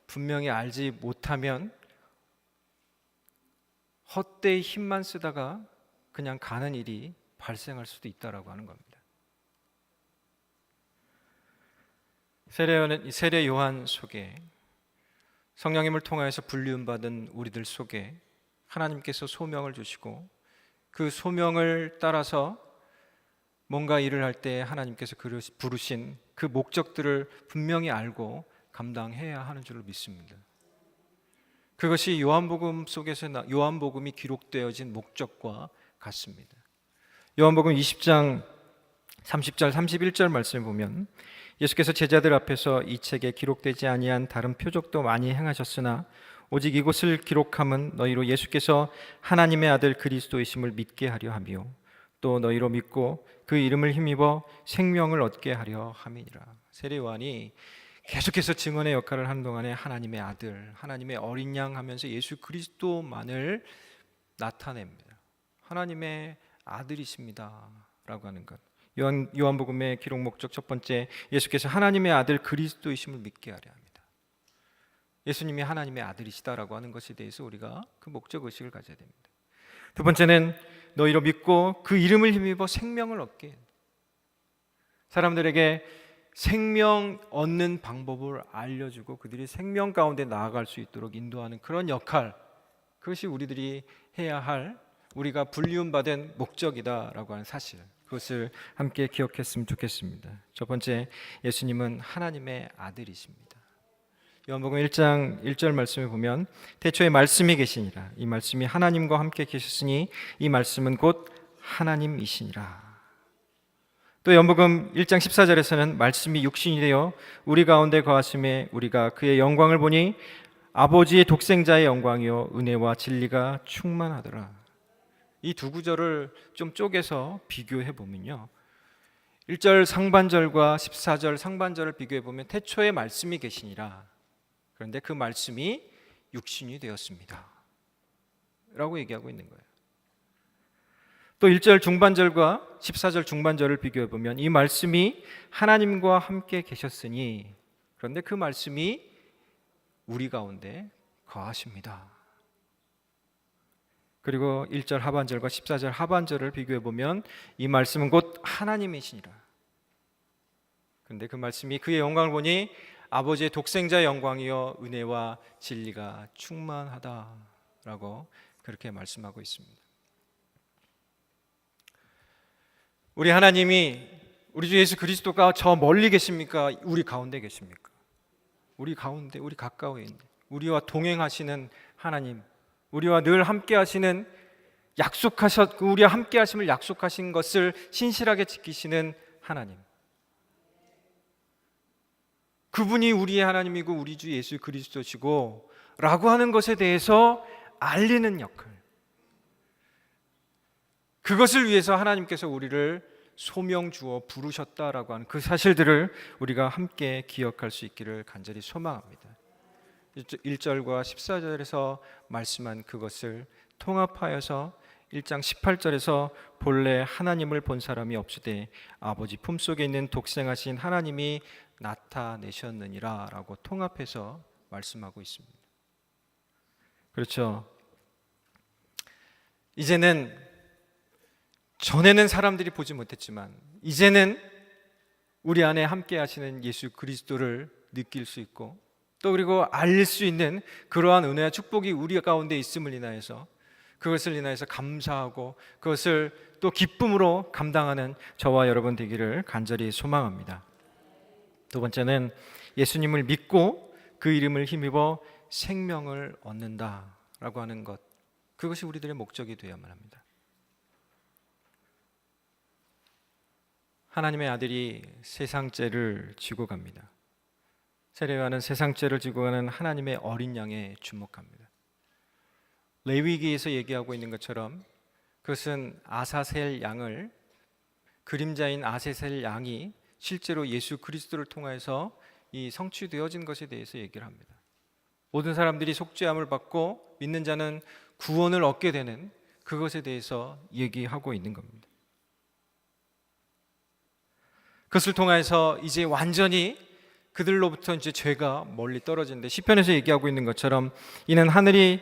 분명히 알지 못하면 헛되이 힘만 쓰다가 그냥 가는 일이 발생할 수도 있다라고 하는 겁니다. 세례 요한 속에 성령님을 통하여서 불리움받은 우리들 속에 하나님께서 소명을 주시고 그 소명을 따라서 뭔가 일을 할 때 하나님께서 부르신 그 목적들을 분명히 알고 감당해야 하는 줄로 믿습니다. 그것이 요한복음 속에서 요한복음이 기록되어진 목적과 같습니다. 요한복음 20장 30절 31절 말씀을 보면 예수께서 제자들 앞에서 이 책에 기록되지 아니한 다른 표적도 많이 행하셨으나 오직 이곳을 기록함은 너희로 예수께서 하나님의 아들 그리스도이심을 믿게 하려 함이요 또 너희로 믿고 그 이름을 힘입어 생명을 얻게 하려 함이니라. 세례 요한이 계속해서 증언의 역할을 하는 동안에 하나님의 아들, 하나님의 어린 양 하면서 예수 그리스도만을 나타냅니다. 하나님의 아들이십니다 라고 하는 것. 요한복음의 기록 목적 첫 번째, 예수께서 하나님의 아들 그리스도이심을 믿게 하려 합니다. 예수님이 하나님의 아들이시다라고 하는 것에 대해서 우리가 그 목적 의식을 가져야 됩니다. 두 번째는 너희로 믿고 그 이름을 힘입어 생명을 얻게 해요. 사람들에게 생명 얻는 방법을 알려주고 그들이 생명 가운데 나아갈 수 있도록 인도하는 그런 역할, 그것이 우리들이 해야 할, 우리가 불리움받은 목적이다라고 하는 사실, 그것을 함께 기억했으면 좋겠습니다. 첫 번째, 예수님은 하나님의 아들이십니다. 요한복음 1장 1절 말씀에 보면 태초에 말씀이 계시니라. 이 말씀이 하나님과 함께 계셨으니 이 말씀은 곧 하나님이시니라. 또 요한복음 1장 14절에서는 말씀이 육신이 되어 우리 가운데 거하심에 우리가 그의 영광을 보니 아버지의 독생자의 영광이요 은혜와 진리가 충만하더라. 이 두 구절을 좀 쪼개서 비교해 보면요, 1절 상반절과 14절 상반절을 비교해 보면 태초에 말씀이 계시니라. 그런데 그 말씀이 육신이 되었습니다 라고 얘기하고 있는 거예요. 또 1절 중반절과 14절 중반절을 비교해 보면 이 말씀이 하나님과 함께 계셨으니, 그런데 그 말씀이 우리 가운데 거하십니다. 그리고 1절 하반절과 14절 하반절을 비교해 보면 이 말씀은 곧 하나님이시니라. 그런데 그 말씀이 그의 영광을 보니 아버지의 독생자의 영광이여 은혜와 진리가 충만하다라고 그렇게 말씀하고 있습니다. 우리 하나님이, 우리 주 예수 그리스도가 저 멀리 계십니까? 우리 가운데 계십니까? 우리 가운데, 우리 가까워에 있는, 우리와 동행하시는 하나님, 우리와 늘 함께 하시는, 우리와 함께 하심을 약속하신 것을 신실하게 지키시는 하나님, 그분이 우리의 하나님이고 우리 주 예수 그리스도시고 라고 하는 것에 대해서 알리는 역할, 그것을 위해서 하나님께서 우리를 소명 주어 부르셨다라고 하는 그 사실들을 우리가 함께 기억할 수 있기를 간절히 소망합니다. 1절과 14절에서 말씀한 그것을 통합하여서 1장 18절에서 본래 하나님을 본 사람이 없으되 아버지 품속에 있는 독생하신 하나님이 나타내셨느니라 라고 통합해서 말씀하고 있습니다. 그렇죠. 이제는, 전에는 사람들이 보지 못했지만 이제는 우리 안에 함께 하시는 예수 그리스도를 느낄 수 있고 또 그리고 알릴 수 있는 그러한 은혜와 축복이 우리 가운데 있음을 인하여서, 그것을 인하여서 감사하고 그것을 또 기쁨으로 감당하는 저와 여러분 되기를 간절히 소망합니다. 두 번째는 예수님을 믿고 그 이름을 힘입어 생명을 얻는다라고 하는 것, 그것이 우리들의 목적이 되어야만 합니다. 하나님의 아들이 세상 죄를 지고 갑니다. 세례요한은 세상 죄를 지고 가는 하나님의 어린 양에 주목합니다. 레위기에서 얘기하고 있는 것처럼 그것은 아사셀 양을, 그림자인 아사셀 양이 실제로 예수 그리스도를 통해서 이 성취되어진 것에 대해서 얘기를 합니다. 모든 사람들이 속죄함을 받고 믿는 자는 구원을 얻게 되는 그것에 대해서 얘기하고 있는 겁니다. 그것을 통해서 이제 완전히 그들로부터 이제 죄가 멀리 떨어지는데, 시편에서 얘기하고 있는 것처럼 이는 하늘이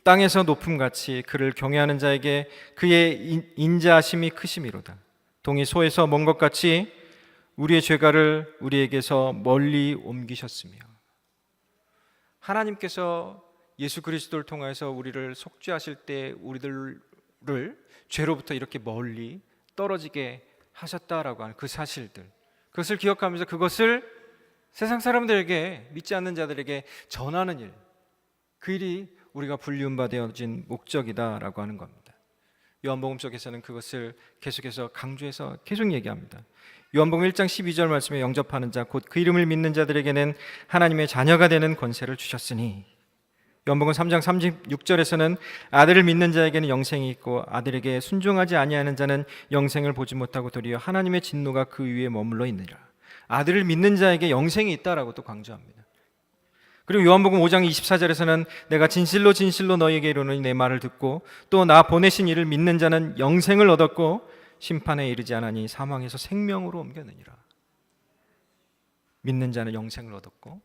땅에서 높음같이 그를 경외하는 자에게 그의 인자하심이 크심이로다. 동이 소에서 먼 것 같이 우리의 죄가를 우리에게서 멀리 옮기셨으며, 하나님께서 예수 그리스도를 통해서 우리를 속죄하실 때 우리들을 죄로부터 이렇게 멀리 떨어지게 하셨다라고 하는 그 사실들, 그것을 기억하면서 그것을 세상 사람들에게, 믿지 않는 자들에게 전하는 일, 그 일이 우리가 불리움받아진 목적이다라고 하는 겁니다. 요한복음 속에서는 그것을 계속해서 강조해서 계속 얘기합니다. 요한복음 1장 12절 말씀에 영접하는 자 곧 그 이름을 믿는 자들에게는 하나님의 자녀가 되는 권세를 주셨으니, 요한복음 3장 36절에서는 아들을 믿는 자에게는 영생이 있고 아들에게 순종하지 아니하는 자는 영생을 보지 못하고 도리어 하나님의 진노가 그 위에 머물러 있느니라. 아들을 믿는 자에게 영생이 있다라고 또 강조합니다. 그리고 요한복음 5장 24절에서는 내가 진실로 진실로 너희에게 이르노니 내 말을 듣고 또 나 보내신 이를 믿는 자는 영생을 얻었고 심판에 이르지 않으니 사망에서 생명으로 옮겼느니라. 믿는 자는 영생을 얻었고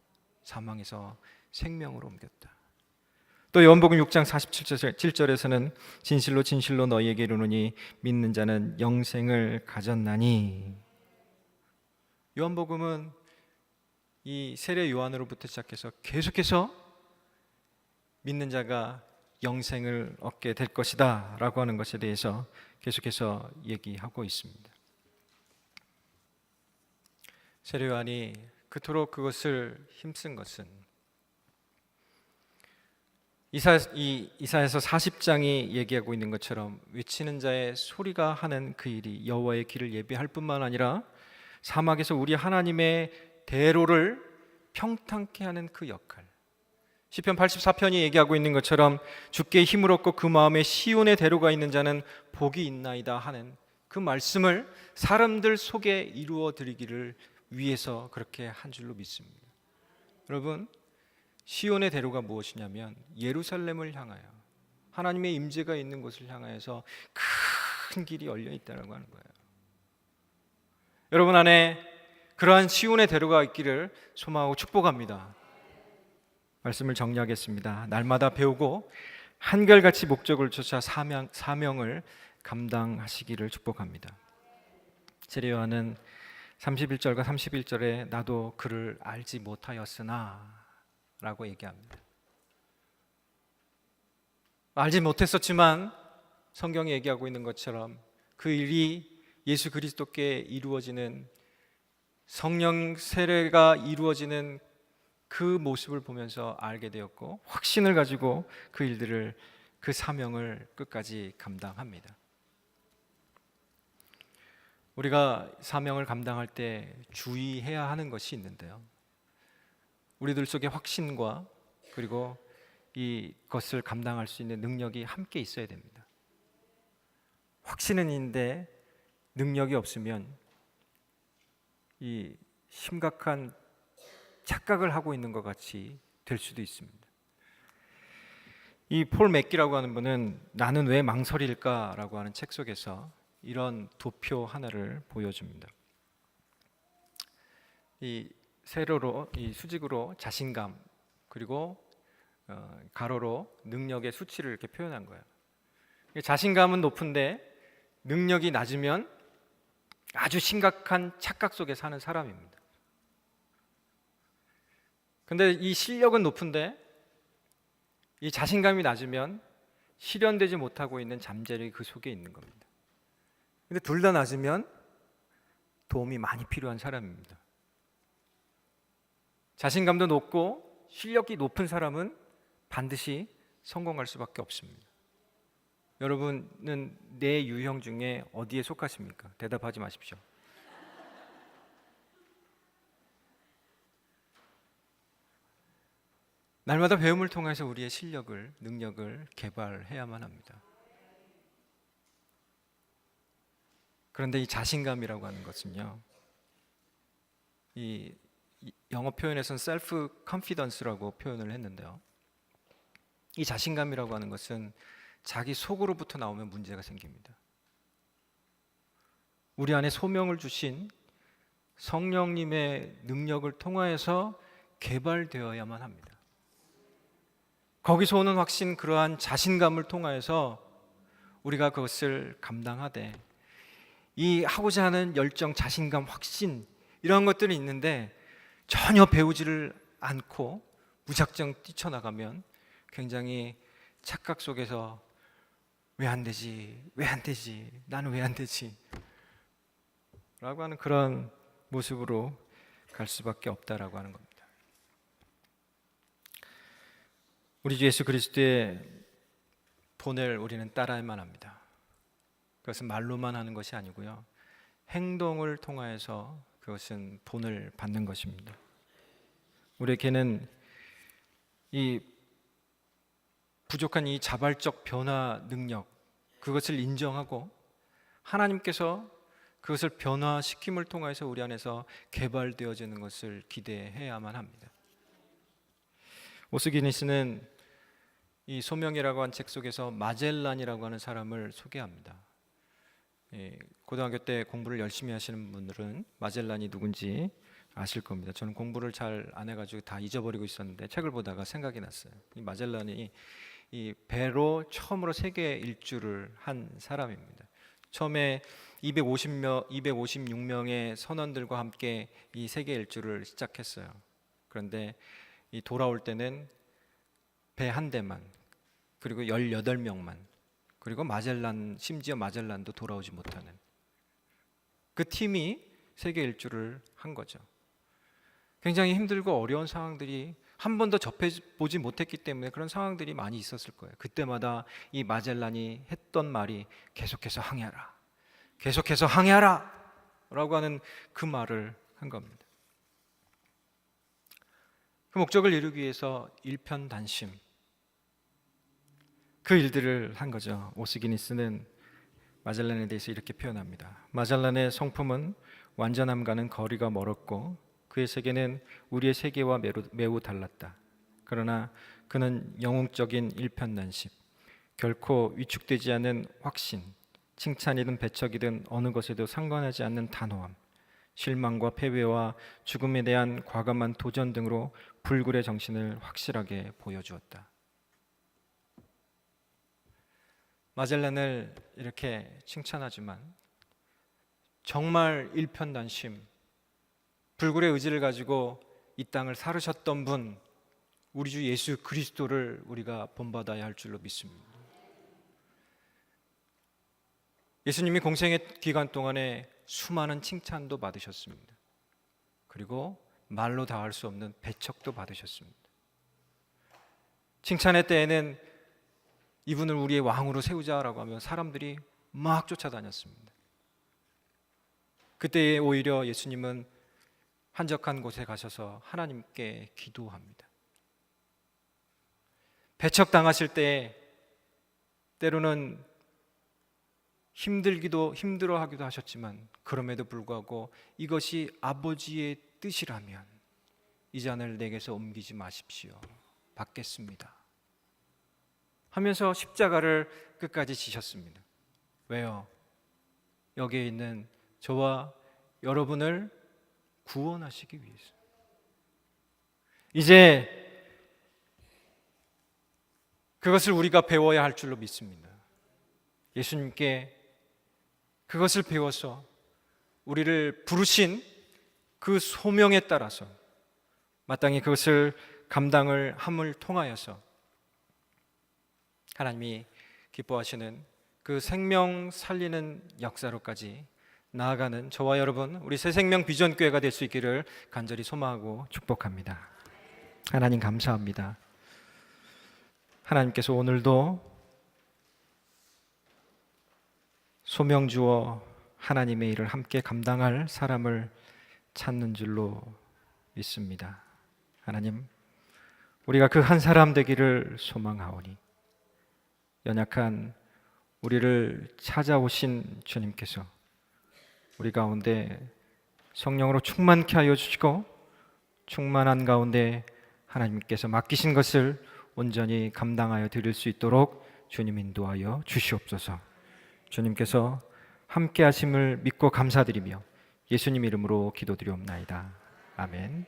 사망에서 생명으로 옮겼다. 또 요한복음 6장 47절에서는 진실로 진실로 너희에게 이르노니 믿는 자는 영생을 가졌나니. 요한복음은 이 세례 요한으로부터 시작해서 계속해서 믿는 자가 영생을 얻게 될 것이다 라고 하는 것에 대해서 계속해서 얘기하고 있습니다. 세례 요한이 그토록 그것을 힘쓴 것은 이사야서 40장이 얘기하고 있는 것처럼 외치는 자의 소리가 하는 그 일이 여호와의 길을 예비할 뿐만 아니라 사막에서 우리 하나님의 대로를 평탄케 하는 그 역할, 시편 84편이 얘기하고 있는 것처럼 주께 힘을 얻고 그 마음에 시온의 대로가 있는 자는 복이 있나이다 하는 그 말씀을 사람들 속에 이루어 드리기를 위해서 그렇게 한 줄로 믿습니다. 여러분, 시온의 대로가 무엇이냐면 예루살렘을 향하여 하나님의 임재가 있는 곳을 향하여서 큰 길이 열려 있다는 거예요. 여러분 안에 그러한 시온의 대로가 있기를 소망하고 축복합니다. 말씀을 정리하겠습니다. 날마다 배우고 한결같이 목적을 쫓아 사명을 감당하시기를 축복합니다. 세례 요한은 31절과 31절에 나도 그를 알지 못하였으나 라고 얘기합니다. 알지 못했었지만 성경이 얘기하고 있는 것처럼 그 일이 예수 그리스도께 이루어지는 성령 세례가 이루어지는 그 모습을 보면서 알게 되었고 확신을 가지고 그 일들을, 그 사명을 끝까지 감당합니다. 우리가 사명을 감당할 때 주의해야 하는 것이 있는데요, 우리들 속에 확신과 그리고 이것을 감당할 수 있는 능력이 함께 있어야 됩니다. 확신은 있는데 능력이 없으면 이 심각한 착각을 하고 있는 것 같이 될 수도 있습니다. 이 폴 맥기라고 하는 분은 나는 왜 망설일까라고 하는 책 속에서 이런 도표 하나를 보여줍니다. 이 세로로, 이 수직으로 자신감, 그리고 가로로 능력의 수치를 이렇게 표현한 거예요. 자신감은 높은데 능력이 낮으면 아주 심각한 착각 속에 사는 사람입니다. 근데 이 실력은 높은데 이 자신감이 낮으면 실현되지 못하고 있는 잠재력이 그 속에 있는 겁니다. 근데 둘 다 낮으면 도움이 많이 필요한 사람입니다. 자신감도 높고 실력이 높은 사람은 반드시 성공할 수밖에 없습니다. 여러분은 네 유형 중에 어디에 속하십니까? 대답하지 마십시오. 날마다 배움을 통해서 우리의 실력을, 능력을 개발해야만 합니다. 그런데 이 자신감이라고 하는 것은요, 이 영어 표현에서는 셀프 컨피던스라고 표현을 했는데요, 이 자신감이라고 하는 것은 자기 속으로부터 나오면 문제가 생깁니다. 우리 안에 소명을 주신 성령님의 능력을 통하여서 개발되어야만 합니다. 거기서 오는 확신, 그러한 자신감을 통하여서 우리가 그것을 감당하되, 이 하고자 하는 열정, 자신감, 확신, 이런 것들이 있는데 전혀 배우지를 않고 무작정 뛰쳐나가면 굉장히 착각 속에서 왜 안 되지? 왜 안 되지? 나는 왜 안 되지? 라고 하는 그런 모습으로 갈 수밖에 없다라고 하는 겁니다. 우리 주 예수 그리스도의 본을 우리는 따라야만 합니다. 그것은 말로만 하는 것이 아니고요, 행동을 통하여서 그것은 본을 받는 것입니다. 우리에게는 이 부족한 이 자발적 변화 능력, 그것을 인정하고 하나님께서 그것을 변화시킴을 통해서 우리 안에서 개발되어지는 것을 기대해야만 합니다. 오스기니스는 이 소명이라고 한 책 속에서 마젤란이라고 하는 사람을 소개합니다. 고등학교 때 공부를 열심히 하시는 분들은 마젤란이 누군지 아실 겁니다. 저는 공부를 잘 안 해가지고 다 잊어버리고 있었는데 책을 보다가 생각이 났어요. 이 마젤란이 이 배로 처음으로 세계 일주를 한 사람입니다. 처음에 256명의 선원들과 함께 이 세계 일주를 시작했어요. 그런데 이 돌아올 때는 배 한 대만, 그리고 18명만, 그리고 심지어 마젤란도 돌아오지 못하는 그 팀이 세계 일주를 한 거죠. 굉장히 힘들고 어려운 상황들이 한 번도 접해보지 못했기 때문에 그런 상황들이 많이 있었을 거예요. 그때마다 이 마젤란이 했던 말이 계속해서 항해하라, 계속해서 항해하라 라고 하는 그 말을 한 겁니다. 그 목적을 이루기 위해서 일편단심 그 일들을 한 거죠. 오스기니스는 마젤란에 대해서 이렇게 표현합니다. 마젤란의 성품은 완전함과는 거리가 멀었고 그의 세계는 우리의 세계와 매우 달랐다. 그러나 그는 영웅적인 일편단심, 결코 위축되지 않는 확신, 칭찬이든 배척이든 어느 것에도 상관하지 않는 단호함, 실망과 패배와 죽음에 대한 과감한 도전 등으로 불굴의 정신을 확실하게 보여주었다. 마젤란을 이렇게 칭찬하지만 정말 일편단심, 불굴의 의지를 가지고 이 땅을 살으셨던 분, 우리 주 예수 그리스도를 우리가 본받아야 할 줄로 믿습니다. 예수님이 공생의 기간 동안에 수많은 칭찬도 받으셨습니다. 그리고 말로 다 할 수 없는 배척도 받으셨습니다. 칭찬의 때에는 이분을 우리의 왕으로 세우자라고 하면 사람들이 막 쫓아다녔습니다. 그때 오히려 예수님은 한적한 곳에 가셔서 하나님께 기도합니다. 배척당하실 때 때로는 힘들어하기도 하셨지만 그럼에도 불구하고 이것이 아버지의 뜻이라면 이 잔을 내게서 옮기지 마십시오. 받겠습니다. 하면서 십자가를 끝까지 지셨습니다. 왜요? 여기에 있는 저와 여러분을 구원하시기 위해서. 이제 그것을 우리가 배워야 할 줄로 믿습니다. 예수님께 그것을 배워서 우리를 부르신 그 소명에 따라서 마땅히 그것을 감당을 함을 통하여서 하나님이 기뻐하시는 그 생명 살리는 역사로까지 나아가는 저와 여러분, 우리 새생명 비전교회가 될 수 있기를 간절히 소망하고 축복합니다. 하나님 감사합니다. 하나님께서 오늘도 소명 주어 하나님의 일을 함께 감당할 사람을 찾는 줄로 믿습니다. 하나님, 우리가 그 한 사람 되기를 소망하오니 연약한 우리를 찾아오신 주님께서 우리 가운데 성령으로 충만케 하여 주시고 충만한 가운데 하나님께서 맡기신 것을 온전히 감당하여 드릴 수 있도록 주님 인도하여 주시옵소서. 주님께서 함께 하심을 믿고 감사드리며 예수님 이름으로 기도드리옵나이다. 아멘.